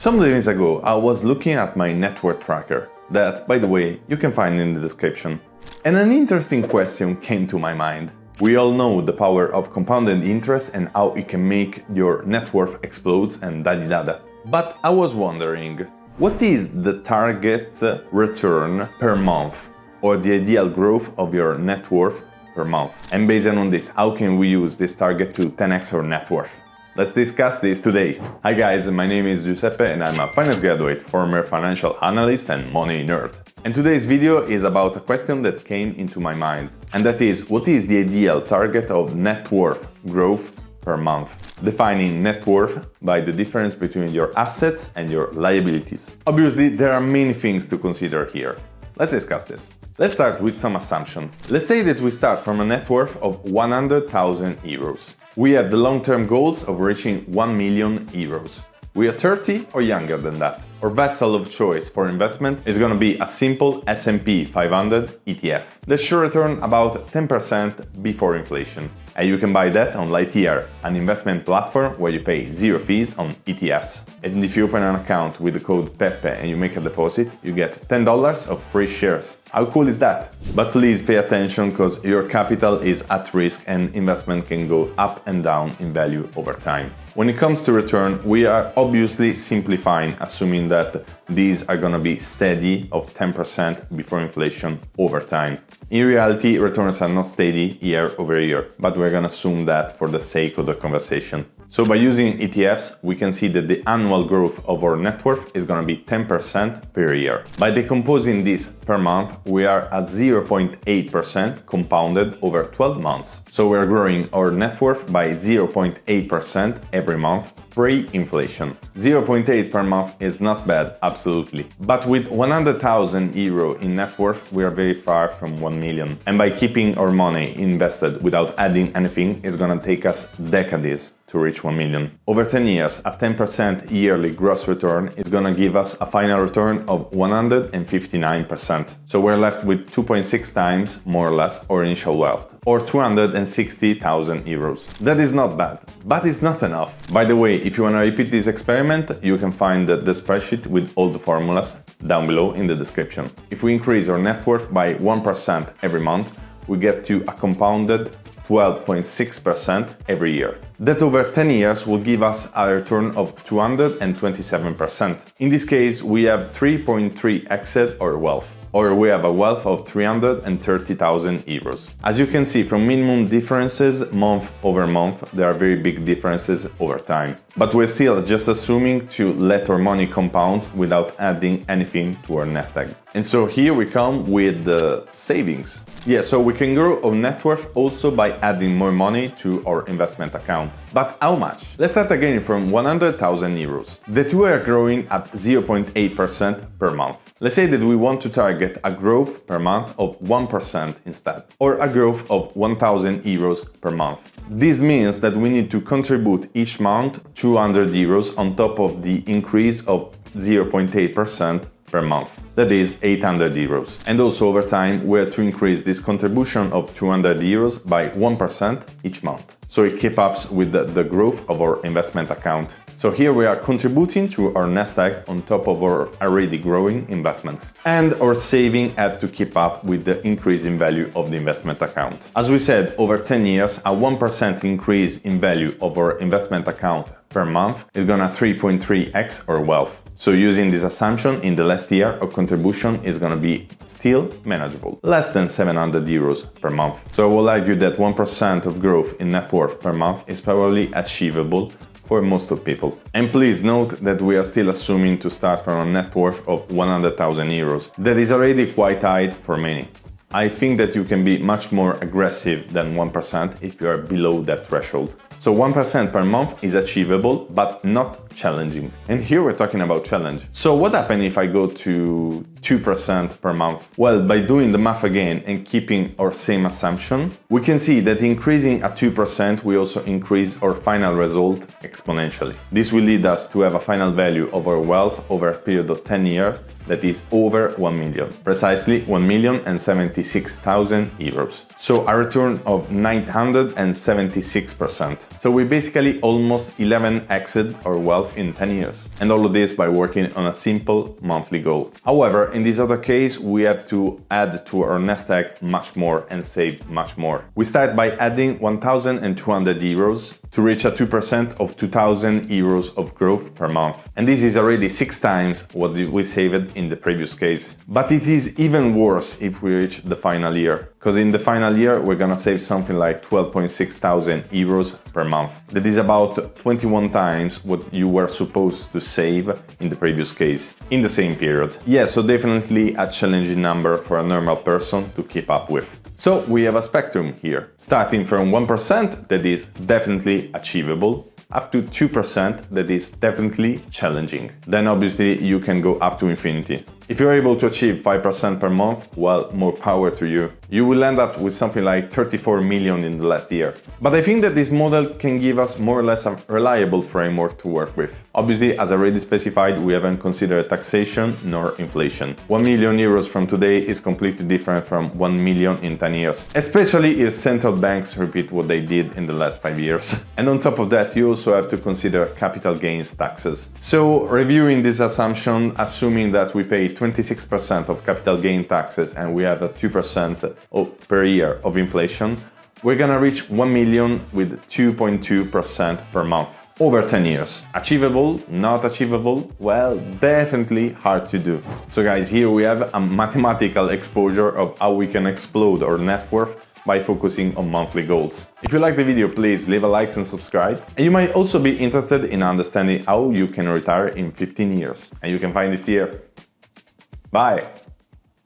Some days ago, I was looking at my net worth tracker, that, by the way, you can find in the description. And an interesting question came to my mind. We all know the power of compounded interest and how it can make your net worth explode and da-di-da-da. But I was wondering, what is the target return per month, or the ideal growth of your net worth per month? And based on this, how can we use this target to 10x our net worth? Let's discuss this today. Hi guys, my name is Giuseppe and I'm a finance graduate, former financial analyst and money nerd. And today's video is about a question that came into my mind. And that is, what is the ideal target of net worth growth per month? Defining net worth by the difference between your assets and your liabilities. Obviously, there are many things to consider here. Let's discuss this. Let's start with some assumption. Let's say that we start from a net worth of 100,000 euros. We have the long-term goals of reaching 1 million euros. We are 30 or younger than that. Our vessel of choice for investment is going to be a simple S&P 500 ETF. That should return about 10% before inflation. And you can buy that on Lightyear, an investment platform where you pay zero fees on ETFs. And if you open an account with the code PEPPE and you make a deposit, you get $10 of free shares. How cool is that? But please pay attention because your capital is at risk and investment can go up and down in value over time. When it comes to return, we are obviously simplifying, assuming that these are going to be steady of 10% before inflation over time. In reality, returns are not steady year over year, but we're going to assume that for the sake of the conversation. So by using ETFs, we can see that the annual growth of our net worth is going to be 10% per year. By decomposing this per month, we are at 0.8% compounded over 12 months. So we are growing our net worth by 0.8% every month pre-inflation. 0.8 per month is not bad, absolutely. But with 100,000 euro in net worth, we are very far from 1 million. And by keeping our money invested without adding anything, it's gonna take us decades to reach 1 million. Over 10 years, a 10% yearly gross return is gonna give us a final return of 159%. So we're left with 2.6 times, more or less, our initial wealth, or 260,000 euros. That is not bad, but it's not enough. By the way, if you wanna repeat this experiment, you can find the spreadsheet with all the formulas down below in the description. If we increase our net worth by 1% every month, we get to a compounded 12.6% every year. That over 10 years will give us a return of 227%. In this case, we have 3.3x our wealth, or we have a wealth of 330,000 euros. As you can see, from minimum differences month over month, there are very big differences over time. But we're still just assuming to let our money compound without adding anything to our nest egg. And so here we come with the savings. Yeah, so we can grow our net worth also by adding more money to our investment account. But how much? Let's start again from 100,000 euros. That we are growing at 0.8% per month. Let's say that we want to target a growth per month of 1% instead, or a growth of 1,000 euros per month. This means that we need to contribute each month 200 euros on top of the increase of 0.8% per month. That is 800 euros. And also over time, we have to increase this contribution of 200 euros by 1% each month. So it keeps up with the growth of our investment account. So here we are contributing to our nest egg on top of our already growing investments. And our saving had to keep up with the increase in value of the investment account. As we said, over 10 years, a 1% increase in value of our investment account per month is gonna 3.3x our wealth. So using this assumption, in the last year, our contribution is gonna be still manageable, less than 700 euros per month. So I will argue that 1% of growth in net worth per month is probably achievable for most of people. And please note that we are still assuming to start from a net worth of 100,000 euros. That is already quite high for many. I think that you can be much more aggressive than 1% if you are below that threshold. So 1% per month is achievable, but not challenging. And here we're talking about challenge. So what happens if I go to 2% per month? Well, by doing the math again and keeping our same assumption, we can see that increasing at 2%, we also increase our final result exponentially. This will lead us to have a final value of our wealth over a period of 10 years that is over 1 million, precisely 1,076,000 euros. So a return of 976%. So we basically almost 11x'd our wealth wealth in 10 years. And all of this by working on a simple monthly goal. However, in this other case, we have to add to our nest egg much more and save much more. We start by adding 1,200 euros to reach a 2% of 2,000 euros of growth per month. And this is already 6 times what we saved in the previous case. But it is even worse if we reach the final year, because in the final year we're gonna save something like 12.6 thousand euros per month. That is about 21 times what you were supposed to save in the previous case, in the same period. Yeah, so definitely a challenging number for a normal person to keep up with. So we have a spectrum here, starting from 1% that is definitely achievable, up to 2% that is definitely challenging. Then obviously you can go up to infinity. If you're able to achieve 5% per month, well, more power to you. You will end up with something like 34 million in the last year. But I think that this model can give us more or less a reliable framework to work with. Obviously, as already specified, we haven't considered taxation nor inflation. 1 million euros from today is completely different from 1 million in 10 years, especially if central banks repeat what they did in the last 5 years. And on top of that, you also have to consider capital gains taxes. So, reviewing this assumption, assuming that we pay 26% of capital gain taxes and we have a 2% per year of inflation, we're gonna reach 1 million with 2.2% per month over 10 years. Achievable? Not achievable? Well, definitely hard to do. So guys, here we have a mathematical exposure of how we can explode our net worth by focusing on monthly goals. If you like the video, please leave a like and subscribe. And you might also be interested in understanding how you can retire in 15 years. And you can find it here. Bye!